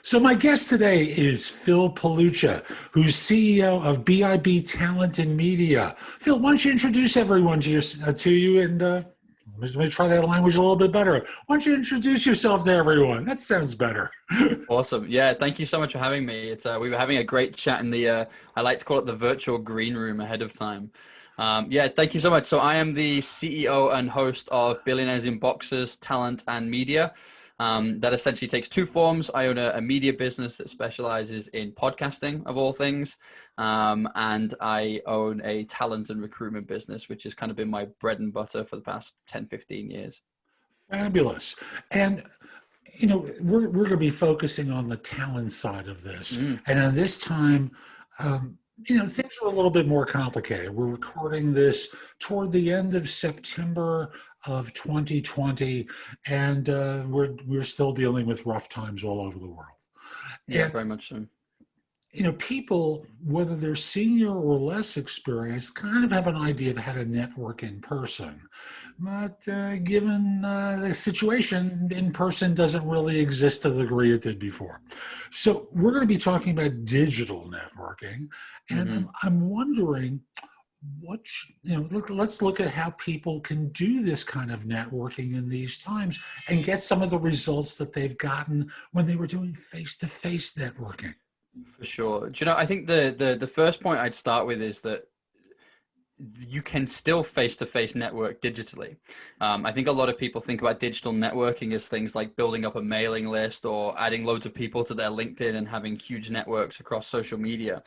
So my guest today is Phil Palucha, who's CEO of BIB Talent and Media. Phil, why don't you introduce everyone to you and let me try that language a little bit better. Why don't you introduce yourself to everyone? That sounds better. Awesome. Yeah, thank you so much for having me. We were having a great chat in the I like to call it the virtual green room ahead of time. Yeah, thank you so much. So I am the CEO and host of Billionaires in Boxers, Talent and Media. That essentially takes two forms. I own a media business that specializes in podcasting of all things. And I own a talent and recruitment business, which has kind of been my bread and butter for the past 10, 15 years. Fabulous. And we're going to be focusing on the talent side of this. And on this time, things are a little bit more complicated. We're recording this toward the end of September of 2020, and we're still dealing with rough times all over the world. Yeah, And very much so. People, whether they're senior or less experienced, kind of have an idea of how to network in person. But given the situation, in person doesn't really exist to the degree it did before. So we're going to be talking about digital networking. And I'm wondering, let's look at how people can do this kind of networking in these times and get some of the results that they've gotten when they were doing face-to-face networking. For sure. Do you know, I think the first point I'd start with is that you can still face-to-face network digitally. I think a lot of people think about digital networking as things like building up a mailing list or adding loads of people to their LinkedIn and having huge networks across social media.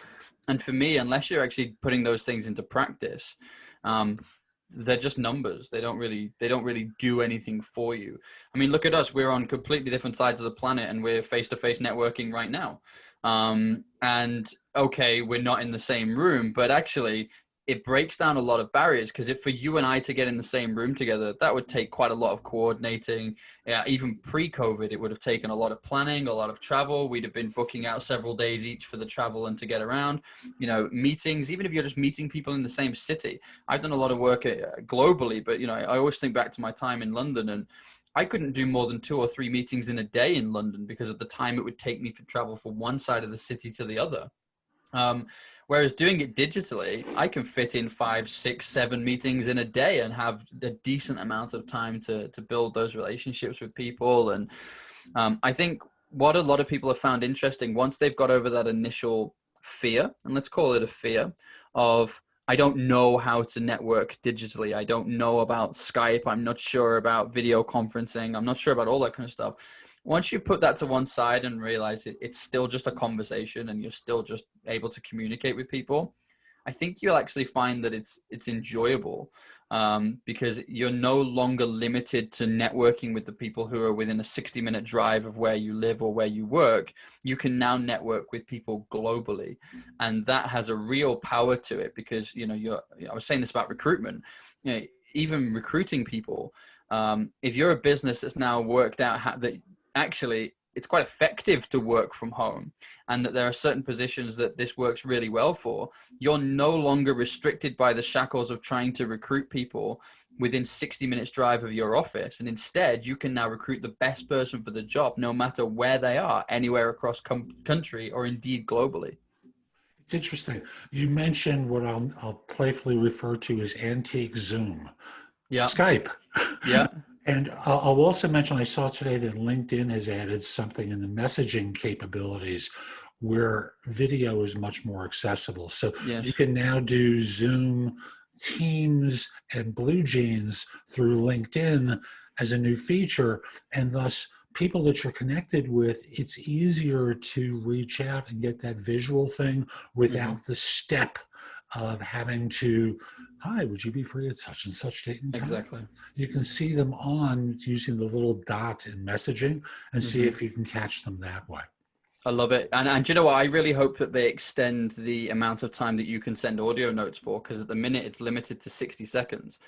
And for me, unless you're actually putting those things into practice, they're just numbers. They don't really do anything for you. I mean, look at us. We're on completely different sides of the planet and we're face-to-face networking right now. And okay, we're not in the same room, but actually it breaks down a lot of barriers, because if for you and I to get in the same room together, that would take quite a lot of coordinating. Even pre-COVID, it would have taken a lot of planning, a lot of travel. We'd have been booking out several days each for the travel and to get around, meetings, even if you're just meeting people in the same city. I've done a lot of work globally, but, I always think back to my time in London, and I couldn't do more than 2 or 3 meetings in a day in London because of the time it would take me to travel from one side of the city to the other. Whereas doing it digitally, I can fit in 5, 6, 7 meetings in a day and have a decent amount of time to build those relationships with people. And I think what a lot of people have found interesting, once they've got over that initial fear, and let's call it a fear of, I don't know how to network digitally. I don't know about Skype. I'm not sure about video conferencing. I'm not sure about all that kind of stuff. Once you put that to one side and realize it's still just a conversation and you're still just able to communicate with people, I think you'll actually find that it's enjoyable, because you're no longer limited to networking with the people who are within a 60-minute drive of where you live or where you work. You can now network with people globally, and that has a real power to it, because I was saying this about recruitment, even recruiting people. If you're a business that's now worked out that actually it's quite effective to work from home, and that there are certain positions that this works really well for, you're no longer restricted by the shackles of trying to recruit people within 60 minutes drive of your office. And instead, you can now recruit the best person for the job, no matter where they are, anywhere across country or indeed globally. It's interesting. You mentioned what I'll playfully refer to as antique Zoom. Yeah. Skype. Yeah. And I'll also mention, I saw today that LinkedIn has added something in the messaging capabilities where video is much more accessible. So Yes. You can now do Zoom, Teams, and Blue Jeans through LinkedIn as a new feature. And thus, people that you're connected with, it's easier to reach out and get that visual thing without the step of having to, hi, would you be free at such and such date and time? Exactly. You can see them on using the little dot in messaging and see if you can catch them that way. I love it. And do you know what? I really hope that they extend the amount of time that you can send audio notes for, because at the minute it's limited to 60 seconds.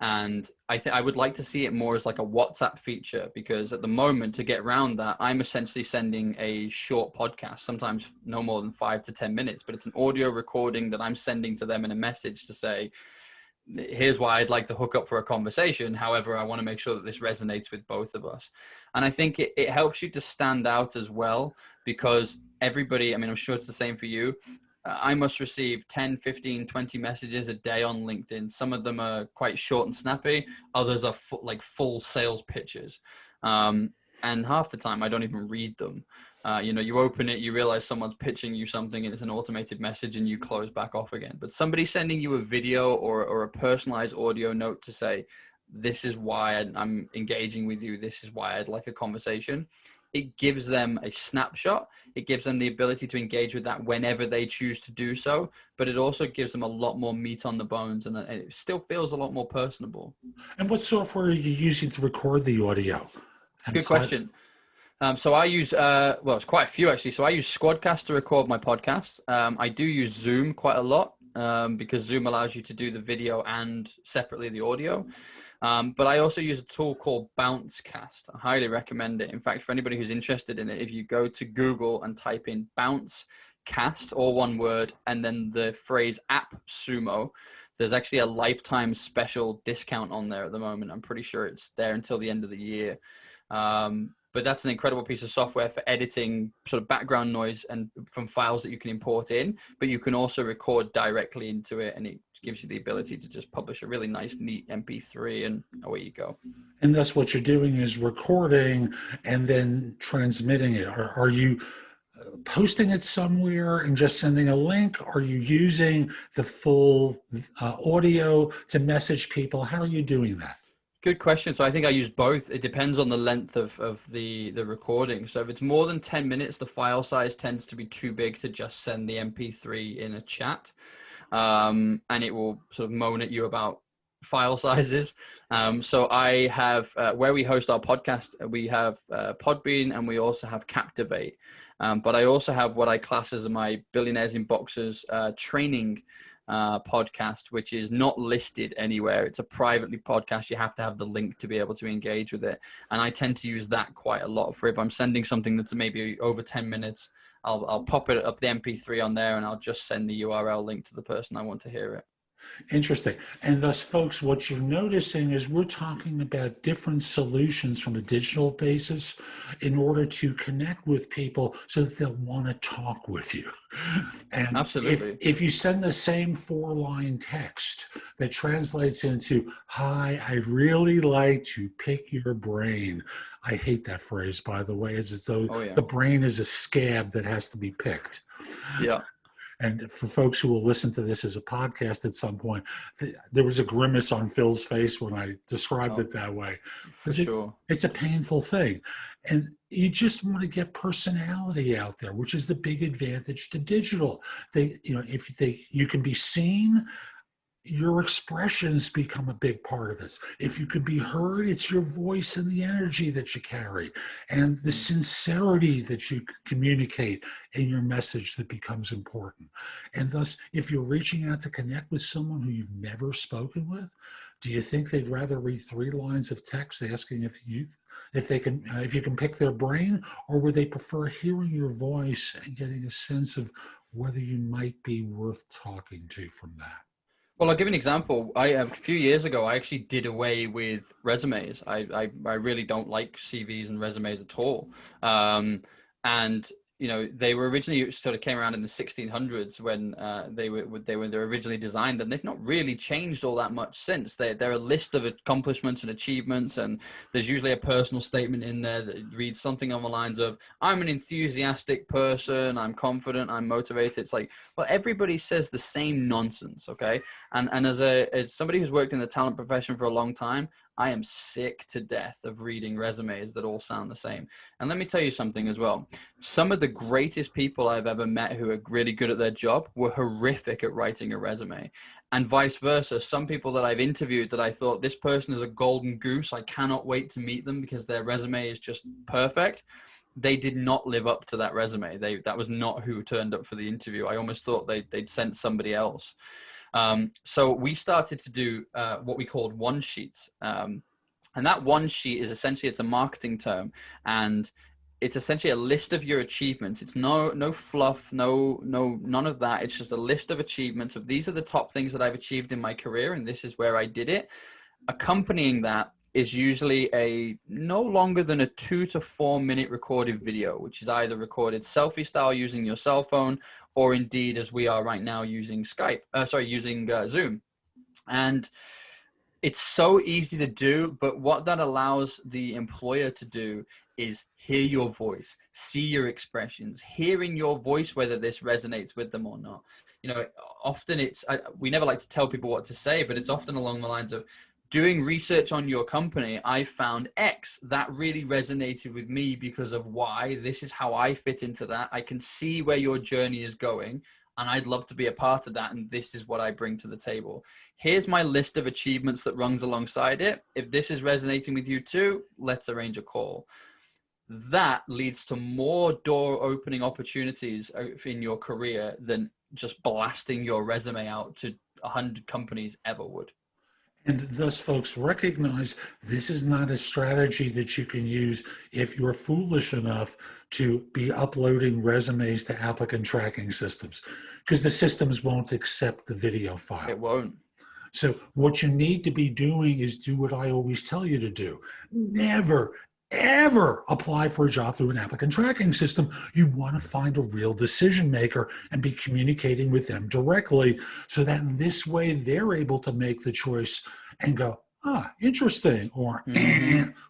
And I would like to see it more as like a WhatsApp feature, because at the moment, to get around that, I'm essentially sending a short podcast, sometimes no more than 5 to 10 minutes, but it's an audio recording that I'm sending to them in a message to say, here's why I'd like to hook up for a conversation. However, I want to make sure that this resonates with both of us. And I think it helps you to stand out as well, because everybody, I mean, I'm sure it's the same for you. I must receive 10, 15, 20 messages a day on LinkedIn. Some of them are quite short and snappy. Others are full sales pitches. And half the time I don't even read them. You open it, you realize someone's pitching you something and it's an automated message, and you close back off again. But somebody sending you a video or a personalized audio note to say, this is why I'm engaging with you, this is why I'd like a conversation. It gives them a snapshot. It gives them the ability to engage with that whenever they choose to do so. But it also gives them a lot more meat on the bones, and it still feels a lot more personable. And what software are you using to record the audio? Good question. So I use, it's quite a few actually. So I use Squadcast to record my podcasts. I do use Zoom quite a lot because Zoom allows you to do the video and separately the audio. But I also use a tool called Bouncecast. I highly recommend it. In fact, for anybody who's interested in it, if you go to Google and type in Bouncecast, all one word, and then the phrase AppSumo, there's actually a lifetime special discount on there at the moment. I'm pretty sure it's there until the end of the year. But that's an incredible piece of software for editing sort of background noise and from files that you can import in, but you can also record directly into it, and it gives you the ability to just publish a really nice, neat MP3, and away you go. And that's what you're doing, is recording and then transmitting it. Are you posting it somewhere and just sending a link? Are you using the full audio to message people? How are you doing that? Good question. So I think I use both. It depends on the length of the recording. So if it's more than 10 minutes, the file size tends to be too big to just send the MP3 in a chat. And it will sort of moan at you about file sizes. So I have, where we host our podcast, we have Podbean, and we also have Captivate. But I also have what I class as my Billionaires in Boxers training podcast, which is not listed anywhere. It's a privately podcast. You have to have the link to be able to engage with it. And I tend to use that quite a lot for if I'm sending something that's maybe over 10 minutes, I'll pop it up the MP3 on there, and I'll just send the URL link to the person I want to hear it. Interesting. And thus, folks, what you're noticing is we're talking about different solutions from a digital basis in order to connect with people so that they'll want to talk with you. And absolutely, if you send the same 4-line text that translates into, "Hi, I'd really like to pick your brain." I hate that phrase, by the way. It's as though the brain is a scab that has to be picked. Yeah. And for folks who will listen to this as a podcast at some point, there was a grimace on Phil's face when I described it that way. For sure. It's a painful thing. And you just want to get personality out there, which is the big advantage to digital. You can be seen, your expressions become a big part of this. If you could be heard, it's your voice and the energy that you carry and the sincerity that you communicate in your message that becomes important. And thus, if you're reaching out to connect with someone who you've never spoken with, do you think they'd rather read 3 lines of text asking if you can pick their brain, or would they prefer hearing your voice and getting a sense of whether you might be worth talking to from that? Well, I'll give an example. A few years ago, I actually did away with resumes. I really don't like CVs and resumes at all. And they were originally sort of came around in the 1600s when they were originally designed, and they've not really changed all that much since. They're a list of accomplishments and achievements, and there's usually a personal statement in there that reads something on the lines of, "I'm an enthusiastic person, I'm confident, I'm motivated." It's like, well, everybody says the same nonsense, okay? And as somebody who's worked in the talent profession for a long time, I am sick to death of reading resumes that all sound the same. And let me tell you something as well. Some of the greatest people I've ever met who are really good at their job were horrific at writing a resume. And vice versa. Some people that I've interviewed that I thought, this person is a golden goose, I cannot wait to meet them because their resume is just perfect, they did not live up to that resume. That was not who turned up for the interview. I almost thought they'd sent somebody else. So we started to do what we called one sheets. And that one sheet is essentially, it's a marketing term. And it's essentially a list of your achievements. It's no fluff, none of that. It's just a list of achievements of these are the top things that I've achieved in my career, and this is where I did it. Accompanying that is usually a no longer than a 2 to 4 minute recorded video, which is either recorded selfie style using your cell phone, or indeed, as we are right now, using Zoom. And it's so easy to do, but what that allows the employer to do is hear your voice, see your expressions, hearing your voice, whether this resonates with them or not. You know, often we never like to tell people what to say, but it's often along the lines of, doing research on your company, I found X that really resonated with me because of Y. This is how I fit into that. I can see where your journey is going, and I'd love to be a part of that. And this is what I bring to the table. Here's my list of achievements that runs alongside it. If this is resonating with you too, let's arrange a call. That leads to more door opening opportunities in your career than just blasting your resume out to 100 companies ever would. And thus, folks, recognize this is not a strategy that you can use if you're foolish enough to be uploading resumes to applicant tracking systems, because the systems won't accept the video file. It won't. So what you need to be doing is do what I always tell you to do. Never, ever apply for a job through an applicant tracking system. You want to find a real decision maker and be communicating with them directly, so that in this way they're able to make the choice and go, interesting, or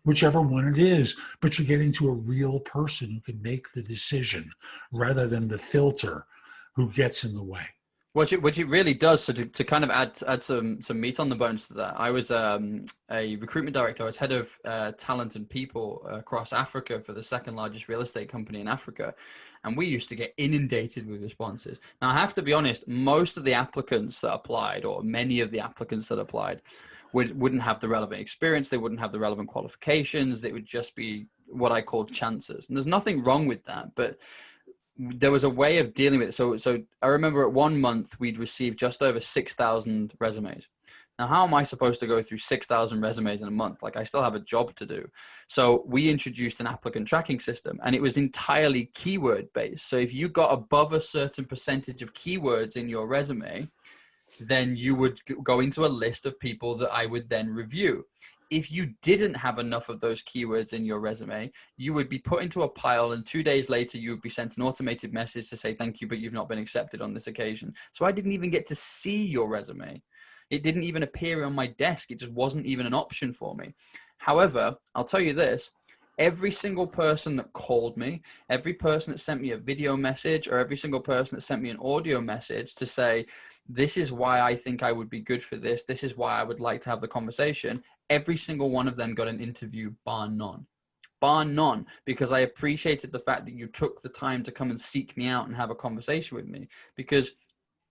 whichever one it is. But you're getting to a real person who can make the decision rather than the filter who gets in the way. Which it really does. So to kind of add some meat on the bones to that, I was a recruitment director. I was head of talent and people across Africa for the second largest real estate company in Africa. And we used to get inundated with responses. Now, I have to be honest, most of the applicants that applied, or many of the applicants that applied, wouldn't have the relevant experience. They wouldn't have the relevant qualifications. They would just be what I call chances. And there's nothing wrong with that, but there was a way of dealing with it. So I remember at 1 month, we'd received just over 6,000 resumes. Now, how am I supposed to go through 6,000 resumes in a month? Like, I still have a job to do. So we introduced an applicant tracking system, and it was entirely keyword based. So if you got above a certain percentage of keywords in your resume, then you would go into a list of people that I would then review. If you didn't have enough of those keywords in your resume, you would be put into a pile, and 2 days later, you would be sent an automated message to say, thank you, but you've not been accepted on this occasion. So I didn't even get to see your resume. It didn't even appear on my desk. It just wasn't even an option for me. However, I'll tell you this, every single person that called me, every person that sent me a video message, or every single person that sent me an audio message to say, this is why I think I would be good for this. This is why I would like to have the conversation. Every single one of them got an interview, bar none, because I appreciated the fact that you took the time to come and seek me out and have a conversation with me, because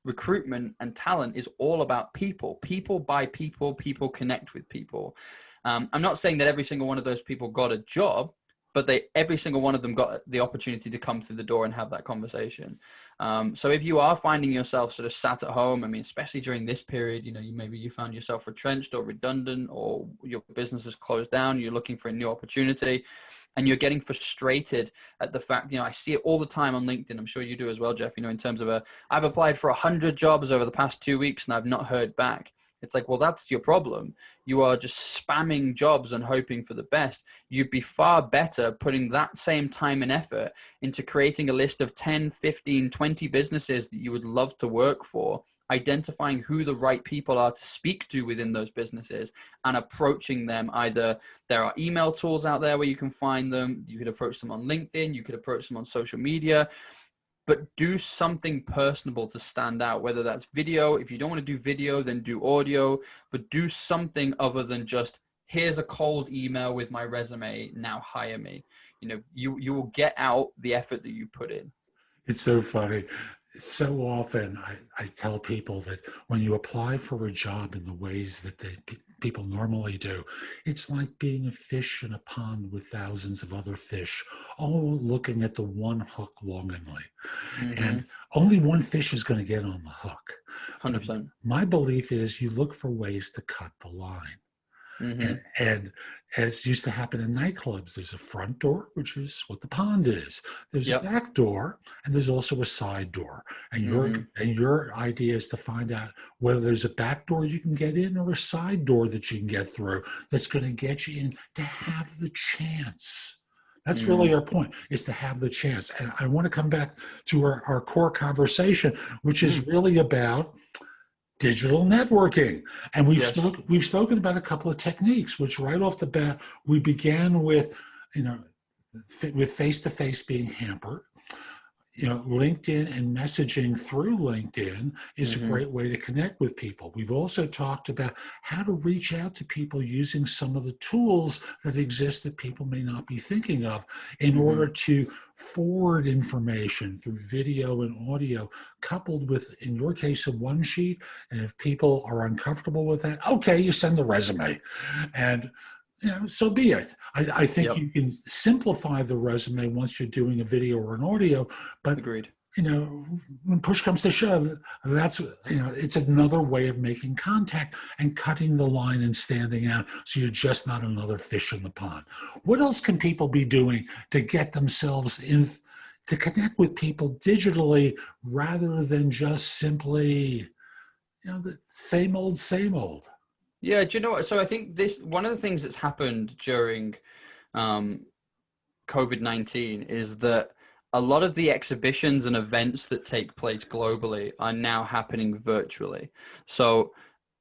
recruitment and talent is all about people buy people, people connect with people. I'm not saying that every single one of those people got a job, but every single one of them got the opportunity to come through the door and have that conversation. So if you are finding yourself sort of sat at home, I mean, especially during this period, maybe you found yourself retrenched or redundant, or your business has closed down, you're looking for a new opportunity, and you're getting frustrated at the fact, I see it all the time on LinkedIn. I'm sure you do as well, Jeff, in terms of I've applied for 100 jobs over the past 2 weeks and I've not heard back. It's like, well, that's your problem. You are just spamming jobs and hoping for the best. You'd be far better putting that same time and effort into creating a list of 10, 15, 20 businesses that you would love to work for, identifying who the right people are to speak to within those businesses, and approaching them. Either there are email tools out there where you can find them. You could approach them on LinkedIn. You could approach them on social media. But do something personable to stand out, whether that's video. If you don't want to do video, then do audio, but do something other than just, here's a cold email with my resume, now hire me. You will get out the effort that you put in. It's so funny. So often I tell people that when you apply for a job in the ways that people normally do, it's like being a fish in a pond with thousands of other fish, all looking at the one hook longingly. And only one fish is going to get on the hook. 100%. My belief is you look for ways to cut the line. And as used to happen in nightclubs, there's a front door, which is what the pond is. There's a back door, and there's also a side door. And your idea is to find out whether there's a back door you can get in or a side door that you can get through that's going to get you in to have the chance. That's really our point, is to have the chance. And I want to come back to our core conversation, which is really about digital networking. And we've spoken about a couple of techniques, which right off the bat, we began with, with face-to-face being hampered. LinkedIn and messaging through LinkedIn is a great way to connect with people. We've also talked about how to reach out to people using some of the tools that exist that people may not be thinking of in order to forward information through video and audio, coupled with, in your case, a one sheet. And if people are uncomfortable with that, okay, you send the resume. And so be it. I think you can simplify the resume once you're doing a video or an audio, but agreed. When push comes to shove, that's, it's another way of making contact and cutting the line and standing out, so you're just not another fish in the pond. What else can people be doing to get themselves in, to connect with people digitally rather than just simply, the same old, same old? Yeah, do you know what? So I think one of the things that's happened during COVID-19 is that a lot of the exhibitions and events that take place globally are now happening virtually. So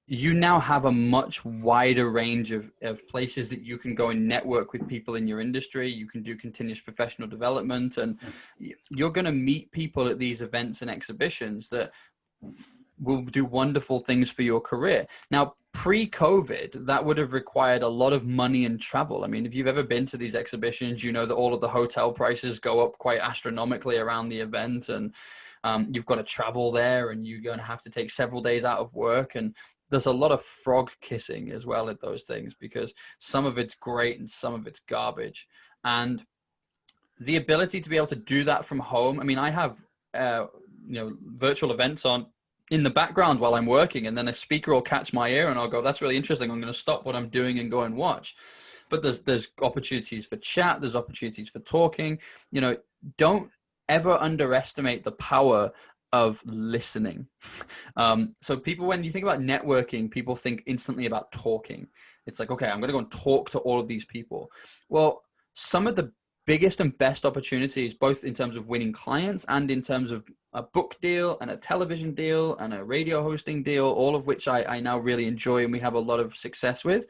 you now have a much wider range of places that you can go and network with people in your industry. You can do continuous professional development, and you're going to meet people at these events and exhibitions that will do wonderful things for your career. Now, pre-COVID, that would have required a lot of money and travel. I mean, if you've ever been to these exhibitions, you know that all of the hotel prices go up quite astronomically around the event, and you've got to travel there, and you're going to have to take several days out of work. And there's a lot of frog kissing as well at those things, because some of it's great and some of it's garbage. And the ability to be able to do that from home. I mean, I have virtual events on in the background while I'm working, and then a speaker will catch my ear and I'll go, that's really interesting. I'm going to stop what I'm doing and go and watch. But there's opportunities for chat. There's opportunities for talking. Don't ever underestimate the power of listening. So people, when you think about networking, people think instantly about talking. It's like, okay, I'm going to go and talk to all of these people. Well, some of the biggest and best opportunities, both in terms of winning clients and in terms of a book deal and a television deal and a radio hosting deal, all of which I now really enjoy and we have a lot of success with,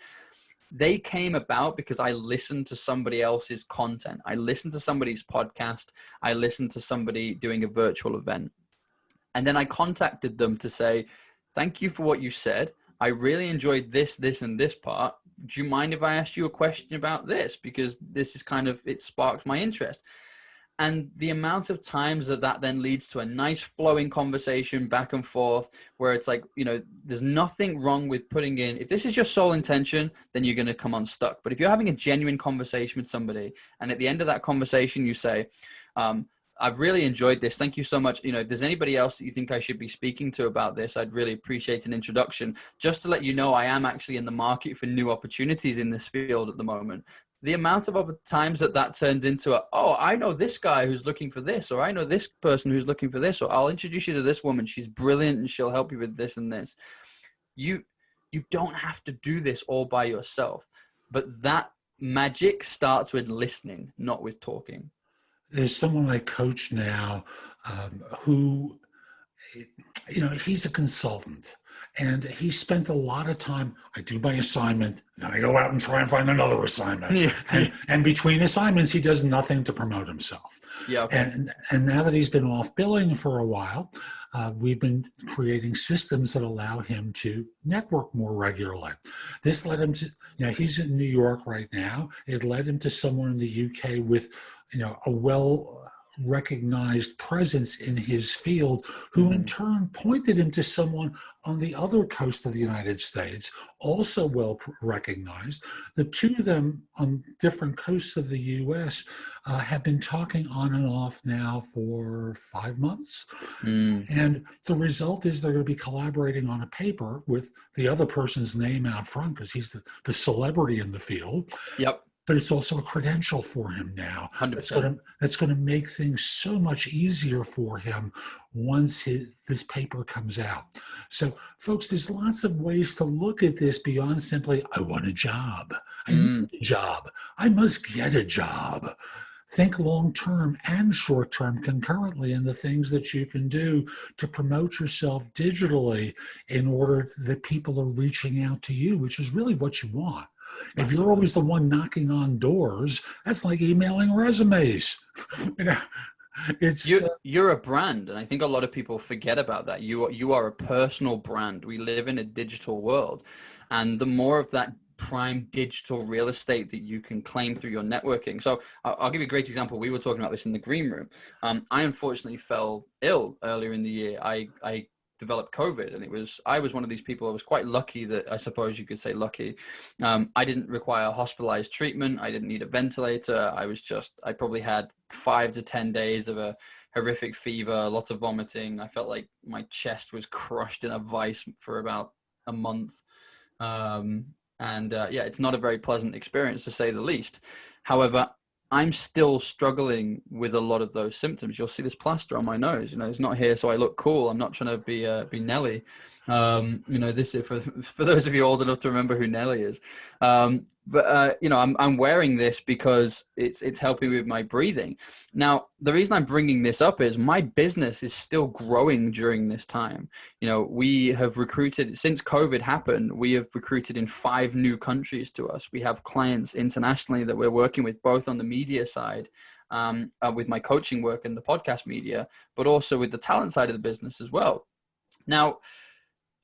they came about because I listened to somebody else's content. I listened to somebody's podcast. I listened to somebody doing a virtual event. And then I contacted them to say, thank you for what you said. I really enjoyed this, and this part. Do you mind if I asked you a question about this? Because this is it sparked my interest. And the amount of times that then leads to a nice flowing conversation back and forth, where it's like, there's nothing wrong with putting in, if this is your sole intention, then you're going to come unstuck. But if you're having a genuine conversation with somebody, and at the end of that conversation, you say, I've really enjoyed this. Thank you so much. If there's anybody else that you think I should be speaking to about this, I'd really appreciate an introduction. Just to let you know, I am actually in the market for new opportunities in this field at the moment. The amount of times that turns into I know this guy who's looking for this, or I know this person who's looking for this, or I'll introduce you to this woman. She's brilliant and she'll help you with this and this. You don't have to do this all by yourself, but that magic starts with listening, not with talking. There's someone I coach now who, he's a consultant, and he spent a lot of time. I do my assignment, then I go out and try and find another assignment. Yeah. And between assignments, he does nothing to promote himself. Yeah. Okay. And now that he's been off billing for a while, we've been creating systems that allow him to network more regularly. This led him to, he's in New York right now. It led him to somewhere in the UK with, a recognized presence in his field, who in turn pointed him to someone on the other coast of the United States, also well recognized. The two of them on different coasts of the US have been talking on and off now for 5 months. And the result is they're going to be collaborating on a paper with the other person's name out front because he's the celebrity in the field. Yep. But it's also a credential for him now. 100%. That's going to make things so much easier for him once this paper comes out. So, folks, there's lots of ways to look at this beyond simply, I want a job. I need a job. I must get a job. Think long-term and short-term concurrently in the things that you can do to promote yourself digitally in order that people are reaching out to you, which is really what you want. If you're always the one knocking on doors, that's like emailing resumes. You're a brand, and I think a lot of people forget about that. You are a personal brand. We live in a digital world, and the more of that prime digital real estate that you can claim through your networking. So I'll give you a great example. We were talking about this in the green room. I unfortunately fell ill earlier in the year. I developed COVID, and I was one of these people. I was quite lucky that, I suppose you could say lucky. I didn't require hospitalized treatment. I didn't need a ventilator. I probably had 5 to 10 days of a horrific fever, lots of vomiting. I felt like my chest was crushed in a vice for about a month. It's not a very pleasant experience, to say the least. However, I'm still struggling with a lot of those symptoms. You'll see this plaster on my nose. It's not here so I look cool. I'm not trying to be Nelly. This is for those of you old enough to remember who Nelly is. I'm wearing this because it's helping with my breathing. Now, the reason I'm bringing this up is my business is still growing during this time. We have recruited, since COVID happened, we have recruited in 5 new countries to us. We have clients internationally that we're working with, both on the media side, with my coaching work and the podcast media, but also with the talent side of the business as well. Now,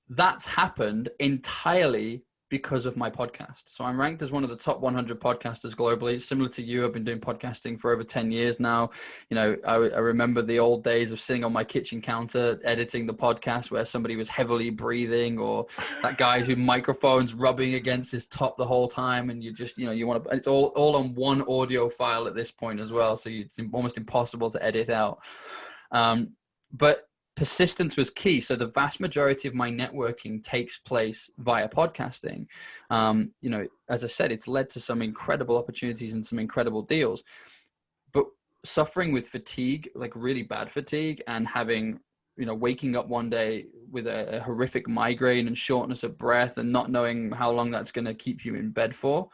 that's happened entirely because of my podcast. So I'm ranked as one of the top 100 podcasters globally. Similar to you, I've been doing podcasting for over 10 years now. I remember the old days of sitting on my kitchen counter editing the podcast where somebody was heavily breathing, or that guy whose microphone's rubbing against his top the whole time, and you just, you want to, it's all on one audio file at this point as well. So it's almost impossible to edit out. But persistence was key. So the vast majority of my networking takes place via podcasting. As I said, it's led to some incredible opportunities and some incredible deals. But suffering with fatigue, like really bad fatigue, and having, waking up one day with a horrific migraine and shortness of breath and not knowing how long that's going to keep you in bed for.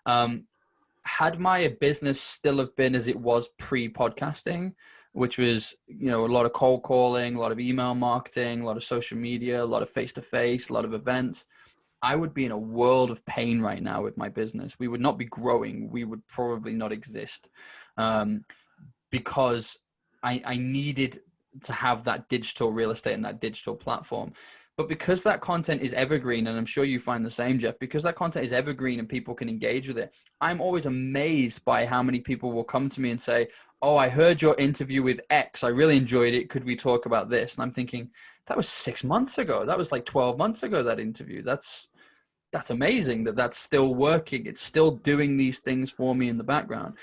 Had my business still have been as it was pre-podcasting, which was, a lot of cold calling, a lot of email marketing, a lot of social media, a lot of face-to-face, a lot of events, I would be in a world of pain right now with my business. We would not be growing. We would probably not exist, because I needed to have that digital real estate and that digital platform. But because that content is evergreen, and I'm sure you find the same, Jeff, because that content is evergreen and people can engage with it, I'm always amazed by how many people will come to me and say, oh, I heard your interview with X. I really enjoyed it. Could we talk about this? And I'm thinking, that was 6 months ago. That was like 12 months ago, that interview. That's amazing that's still working. It's still doing these things for me in the background.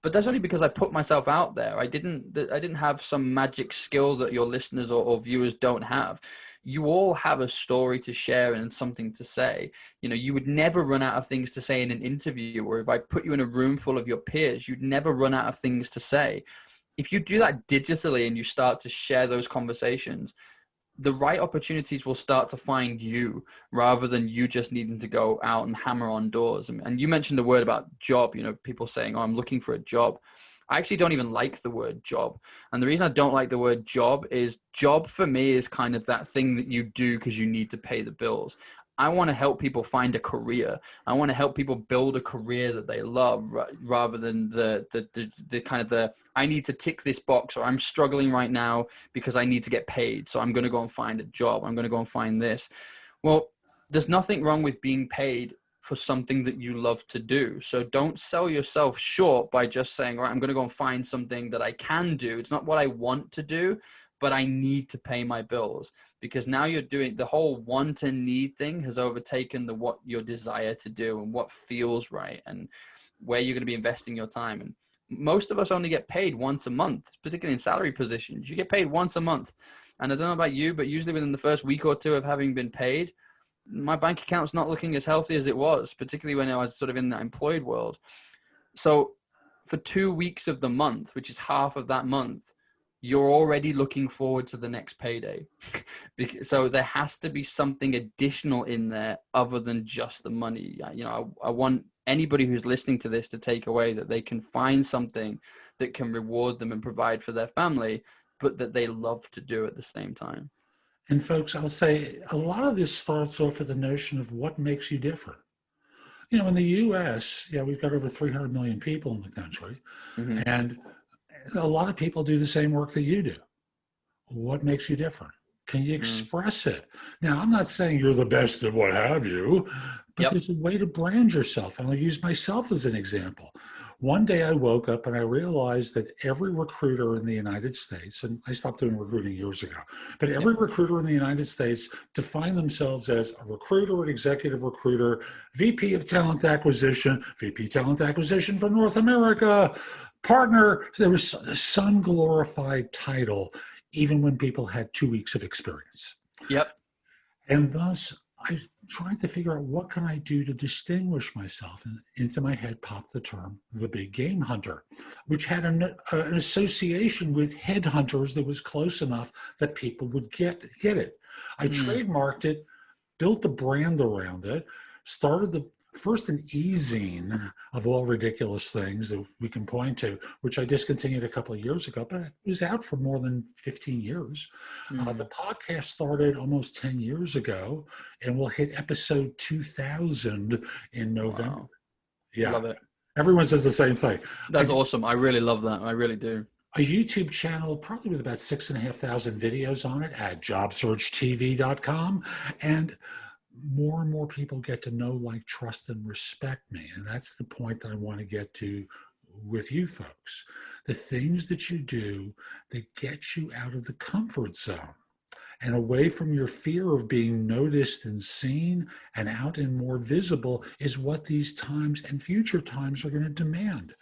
But that's only because I put myself out there. I didn't have some magic skill that your listeners or viewers don't have. You all have a story to share and something to say. You would never run out of things to say in an interview, or if I put you in a room full of your peers, you'd never run out of things to say. If you do that digitally and you start to share those conversations, the right opportunities will start to find you, rather than you just needing to go out and hammer on doors. And you mentioned a word about job, people saying, oh, I'm looking for a job. I actually don't even like the word job. And the reason I don't like the word job is, job for me is kind of that thing that you do because you need to pay the bills. I want to help people find a career. I want to help people build a career that they love, rather than the kind of the, I need to tick this box, or I'm struggling right now because I need to get paid, so I'm going to go and find a job. I'm going to go and find this. Well, there's nothing wrong with being paid for something that you love to do. So don't sell yourself short by just saying, all right, I'm going to go and find something that I can do. It's not what I want to do, but I need to pay my bills, because now you're doing the whole want and need thing has overtaken the what your desire to do and what feels right and where you're going to be investing your time. And most of us only get paid once a month, particularly in salary positions. You get paid once a month. And I don't know about you, but usually within the first week or two of having been paid, my bank account's not looking as healthy as it was, particularly when I was sort of in that employed world. So for 2 weeks of the month, which is half of that month, you're already looking forward to the next payday. So there has to be something additional in there other than just the money. You know, I want anybody who's listening to this to take away that they can find something that can reward them and provide for their family, but that they love to do at the same time. And folks, I'll say a lot of this starts off with the notion of what makes you different. You know, in the US, yeah, we've got over 300 million people in the country, and a lot of people do the same work that you do. What makes you different? Can you express it? Now, I'm not saying you're the best at what have you, but there's a way to brand yourself. And I'll use myself as an example. One day I woke up and I realized that every recruiter in the United States, and I stopped doing recruiting years ago, but every recruiter in the United States define themselves as a recruiter, an executive recruiter, VP of talent acquisition, VP talent acquisition for North America, partner. There was some glorified title, even when people had 2 weeks of experience. And thus, I tried to figure out what can I do to distinguish myself, and into my head popped the term the big game hunter, which had an association with headhunters that was close enough that people would get it. I trademarked it, built the brand around it, started the first an e-zine of all ridiculous things that we can point to, which I discontinued a couple of years ago, but it was out for more than 15 years. The podcast started almost 10 years ago, and we'll hit episode 2000 in November. Wow. Yeah. Love it. Everyone says the same thing. That's awesome. I really love that. I really do. A YouTube channel, probably with about 6,500 videos on it at JobSearchTV.com. And more and more people get to know, like, trust, and respect me. And that's the point that I want to get to with you folks. The things that you do that get you out of the comfort zone and away from your fear of being noticed and seen and out and more visible is what these times and future times are going to demand.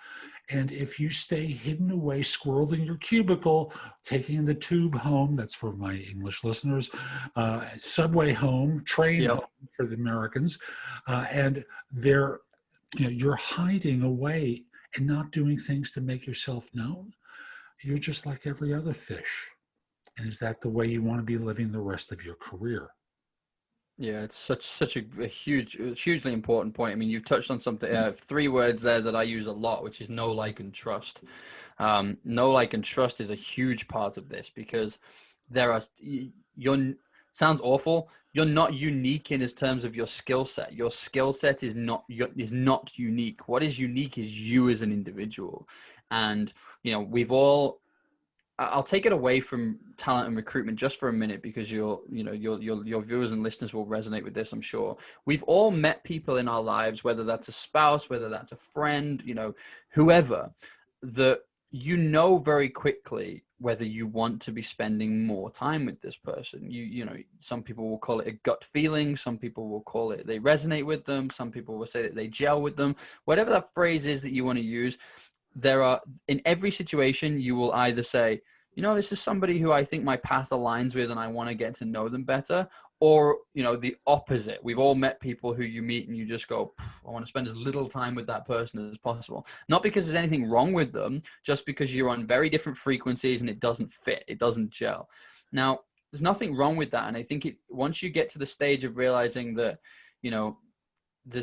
And if you stay hidden away, squirreled in your cubicle, taking the tube home, that's for my English listeners, subway home, train home for the Americans, and you're hiding away and not doing things to make yourself known, you're just like every other fish. And is that the way you want to be living the rest of your career? Yeah, it's such a hugely important point. I mean, you've touched on something, 3 words there that I use a lot, which is know, like, and trust. Know, like, and trust is a huge part of this, because sounds awful. You're not unique in terms of your skill set. Your skill set is not unique. What is unique is you as an individual. And, you know, I'll take it away from talent and recruitment just for a minute, because your viewers and listeners will resonate with this, I'm sure. We've all met people in our lives, whether that's a spouse, whether that's a friend, whoever, that very quickly whether you want to be spending more time with this person. Some people will call it a gut feeling. Some people will call it they resonate with them. Some people will say that they gel with them. Whatever that phrase is that you want to use, in every situation, you will either say, this is somebody who I think my path aligns with and I want to get to know them better, or, the opposite. We've all met people who you meet and you just go, I want to spend as little time with that person as possible. Not because there's anything wrong with them, just because you're on very different frequencies and it doesn't fit, it doesn't gel. Now, there's nothing wrong with that. And I think once you get to the stage of realizing that,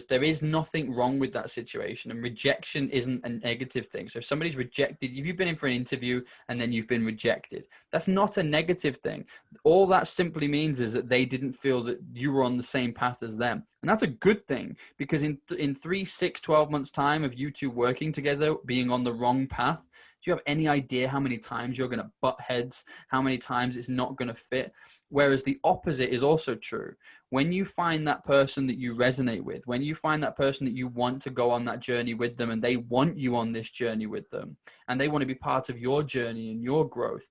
there is nothing wrong with that situation, and rejection isn't a negative thing. So if somebody's rejected, if you've been in for an interview and then you've been rejected, that's not a negative thing. All that simply means is that they didn't feel that you were on the same path as them. And that's a good thing, because in 3, 6, 12 months time of you two working together, being on the wrong path, do you have any idea how many times you're going to butt heads, how many times it's not going to fit? Whereas the opposite is also true. When you find that person that you resonate with, when you find that person that you want to go on that journey with them, and they want you on this journey with them, and they want to be part of your journey and your growth,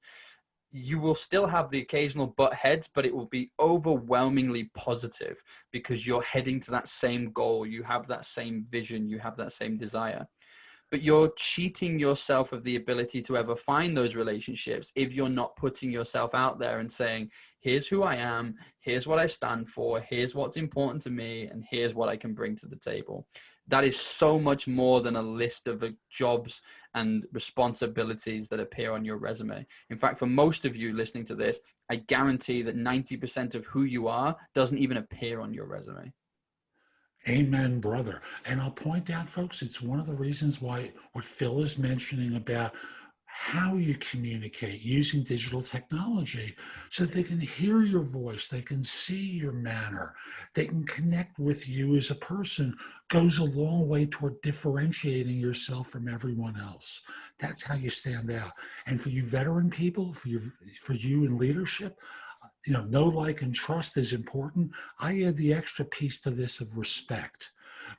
you will still have the occasional butt heads, but it will be overwhelmingly positive because you're heading to that same goal. You have that same vision. You have that same desire. But you're cheating yourself of the ability to ever find those relationships if you're not putting yourself out there and saying, here's who I am, here's what I stand for, here's what's important to me, and here's what I can bring to the table. That is so much more than a list of jobs and responsibilities that appear on your resume. In fact, for most of you listening to this, I guarantee that 90% of who you are doesn't even appear on your resume. Amen, brother. And I'll point out, folks, it's one of the reasons why what Phil is mentioning about how you communicate using digital technology so they can hear your voice, they can see your manner, they can connect with you as a person goes a long way toward differentiating yourself from everyone else. That's how you stand out. And for you veteran people, for you in leadership, know, like, and trust is important. I add the extra piece to this of respect,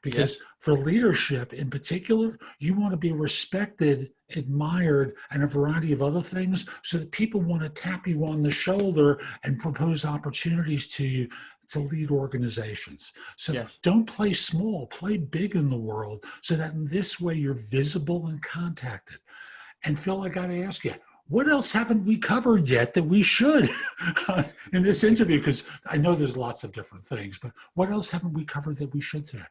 because for leadership in particular, you want to be respected, admired, and a variety of other things so that people want to tap you on the shoulder and propose opportunities to you to lead organizations. So don't play small, play big in the world so that in this way you're visible and contacted. And Phil, I got to ask you, what else haven't we covered yet that we should in this interview? Because I know there's lots of different things, but what else haven't we covered that we should today?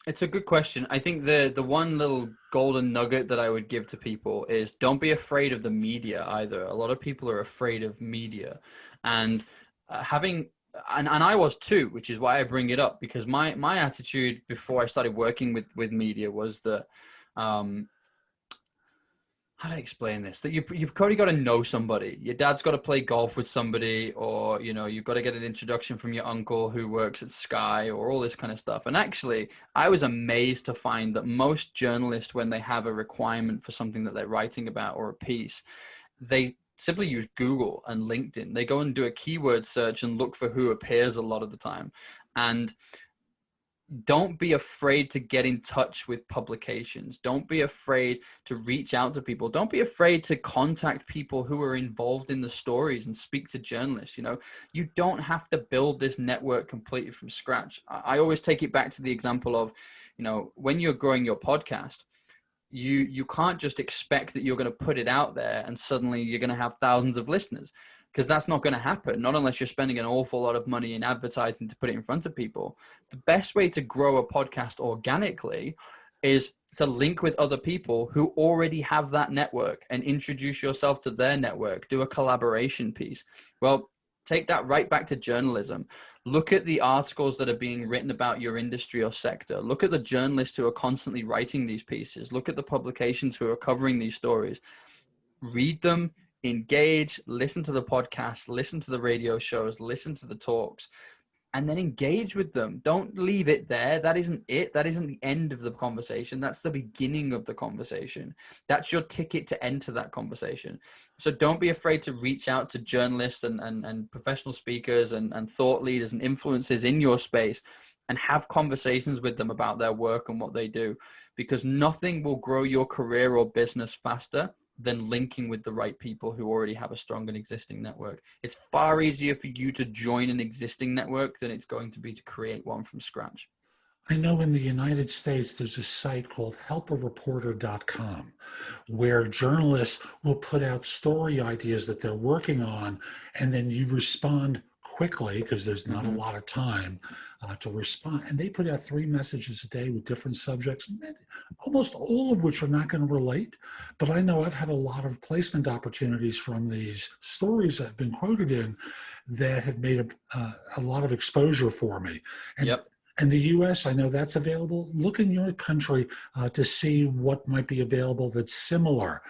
It's a good question. I think the one little golden nugget that I would give to people is don't be afraid of the media either. A lot of people are afraid of media, and and I was too, which is why I bring it up, because my attitude before I started working with media was that, how do I explain this? That you've probably got to know somebody. Your dad's got to play golf with somebody, or, you've got to get an introduction from your uncle who works at Sky, or all this kind of stuff. And actually, I was amazed to find that most journalists, when they have a requirement for something that they're writing about or a piece, they simply use Google and LinkedIn. They go and do a keyword search and look for who appears a lot of the time. And don't be afraid to get in touch with publications. Don't be afraid to reach out to people. Don't be afraid to contact people who are involved in the stories and speak to journalists. You don't have to build this network completely from scratch. I always take it back to the example of, when you're growing your podcast, you can't just expect that you're going to put it out there and suddenly you're going to have thousands of listeners, because that's not going to happen, not unless you're spending an awful lot of money in advertising to put it in front of people. The best way to grow a podcast organically is to link with other people who already have that network and introduce yourself to their network, do a collaboration piece. Well, take that right back to journalism. Look at the articles that are being written about your industry or sector. Look at the journalists who are constantly writing these pieces. Look at the publications who are covering these stories. Read them, engage, listen to the podcast, listen to the radio shows, listen to the talks, and then engage with them. Don't leave it there. That isn't it. That isn't the end of the conversation. That's the beginning of the conversation. That's your ticket to enter that conversation. So don't be afraid to reach out to journalists and professional speakers and thought leaders and influencers in your space and have conversations with them about their work and what they do, because nothing will grow your career or business faster than linking with the right people who already have a strong and existing network. It's far easier for you to join an existing network than it's going to be to create one from scratch. I know in the United States, there's a site called helpareporter.com where journalists will put out story ideas that they're working on, and then you respond quickly because there's not a lot of time to respond. And they put out 3 messages a day with different subjects, almost all of which are not going to relate. But I know I've had a lot of placement opportunities from these stories I've been quoted in that have made a lot of exposure for me. And in the U.S., I know that's available. Look in your country to see what might be available that's similar,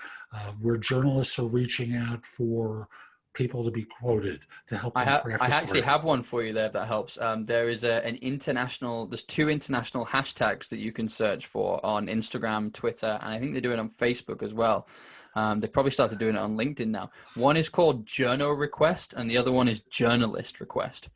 where journalists are reaching out for people to be quoted to help them craft a story. I actually have one for you there if that helps. There is there's 2 international hashtags that you can search for on Instagram, Twitter, and I think they do it on Facebook as well. They probably started doing it on LinkedIn now. One is called journo request, and the other one is journalist request.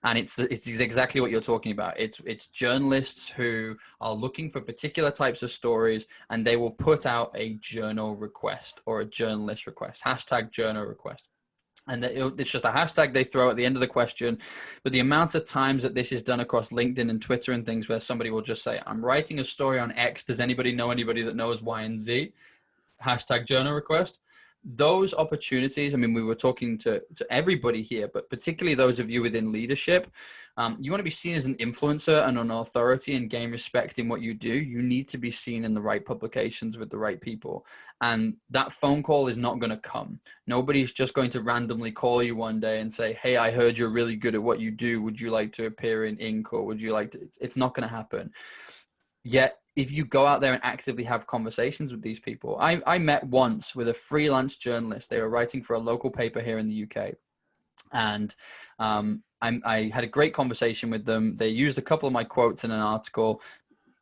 And it's exactly what you're talking about. It's journalists who are looking for particular types of stories, and they will put out a journo request or a journalist request, hashtag journo request. And it's just a hashtag they throw at the end of the question. But the amount of times that this is done across LinkedIn and Twitter and things where somebody will just say, I'm writing a story on X. Does anybody know anybody that knows Y and Z? Hashtag journal request. Those opportunities, I mean, we were talking to everybody here, but particularly those of you within leadership, you want to be seen as an influencer and an authority and gain respect in what you do. You need to be seen in the right publications with the right people. And that phone call is not going to come. Nobody's just going to randomly call you one day and say, hey, I heard you're really good at what you do. Would you like to appear in Inc? Or would you like to? It's not going to happen. Yet, if you go out there and actively have conversations with these people, I met once with a freelance journalist. They were writing for a local paper here in the UK. And I had a great conversation with them. They used a couple of my quotes in an article.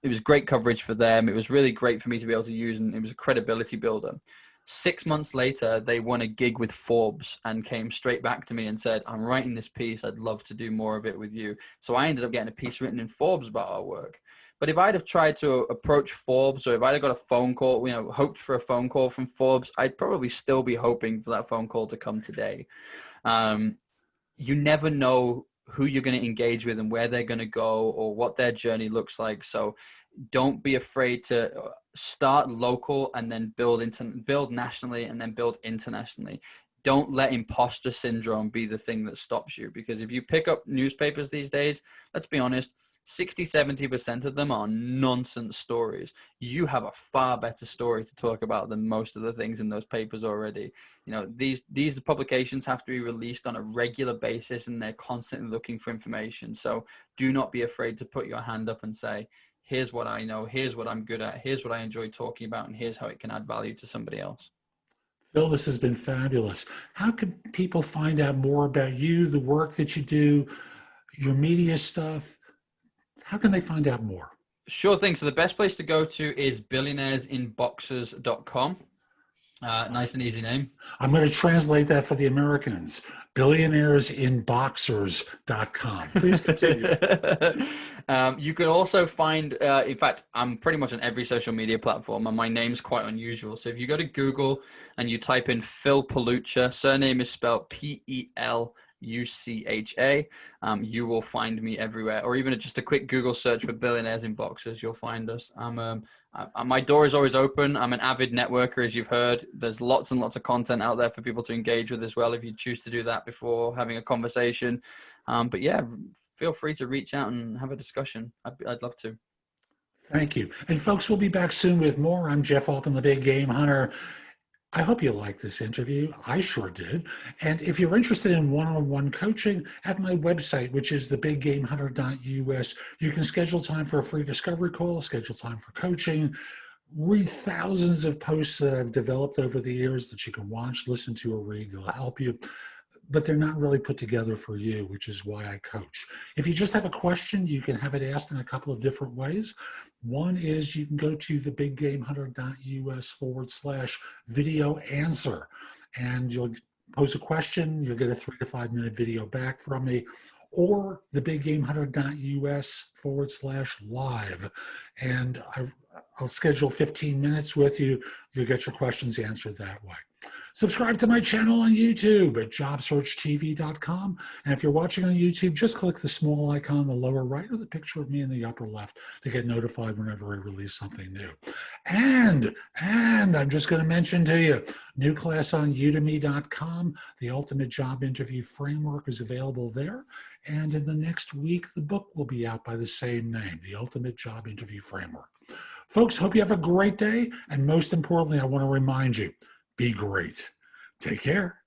It was great coverage for them. It was really great for me to be able to use, and it was a credibility builder. 6 months later, they won a gig with Forbes and came straight back to me and said, I'm writing this piece. I'd love to do more of it with you. So I ended up getting a piece written in Forbes about our work. But if I'd have tried to approach Forbes, or if I'd have got a phone call, hoped for a phone call from Forbes, I'd probably still be hoping for that phone call to come today. You never know who you're going to engage with and where they're going to go or what their journey looks like. So don't be afraid to start local and then build nationally and then build internationally. Don't let imposter syndrome be the thing that stops you, because if you pick up newspapers these days, let's be honest, 60-70% of them are nonsense stories. You have a far better story to talk about than most of the things in those papers already. These publications have to be released on a regular basis, and they're constantly looking for information. So do not be afraid to put your hand up and say, here's what I know, here's what I'm good at, here's what I enjoy talking about, and here's how it can add value to somebody else. Phil, this has been fabulous. How can people find out more about you, the work that you do, your media stuff? How can they find out more? Sure thing. So the best place to go to is billionairesinboxers.com. Nice and easy name. I'm going to translate that for the Americans. Billionairesinboxers.com. Please continue. You can also find, in fact, I'm pretty much on every social media platform, and my name's quite unusual. So if you go to Google and you type in Phil Palucha, surname is spelled Pelucha, you will find me everywhere, or even just a quick Google search for Billionaires in Boxers, you'll find us. My door is always open. I'm an avid networker, as you've heard. There's lots and lots of content out there for people to engage with as well, if you choose to do that before having a conversation. But yeah, feel free to reach out and have a discussion. I'd love to. Thank you. And folks, we'll be back soon with more. I'm Jeff Altman, the Big Game Hunter. I hope you liked this interview. I sure did. And if you're interested in one-on-one coaching, at my website, which is thebiggamehunter.us, you can schedule time for a free discovery call, schedule time for coaching, read thousands of posts that I've developed over the years that you can watch, listen to, or read. They'll help you, but they're not really put together for you, which is why I coach. If you just have a question, you can have it asked in a couple of different ways. One is you can go to thebiggamehunter.us/video answer, and you'll pose a question. You'll get a 3 to 5 minute video back from me, or thebiggamehunter.us/live. And I'll schedule 15 minutes with you. You'll get your questions answered that way. Subscribe to my channel on YouTube at JobSearchTV.com. And if you're watching on YouTube, just click the small icon in the lower right or the picture of me in the upper left to get notified whenever I release something new. And I'm just going to mention to you, new class on Udemy.com. The Ultimate Job Interview Framework is available there. And in the next week, the book will be out by the same name, The Ultimate Job Interview Framework. Folks, hope you have a great day. And most importantly, I want to remind you, be great. Take care.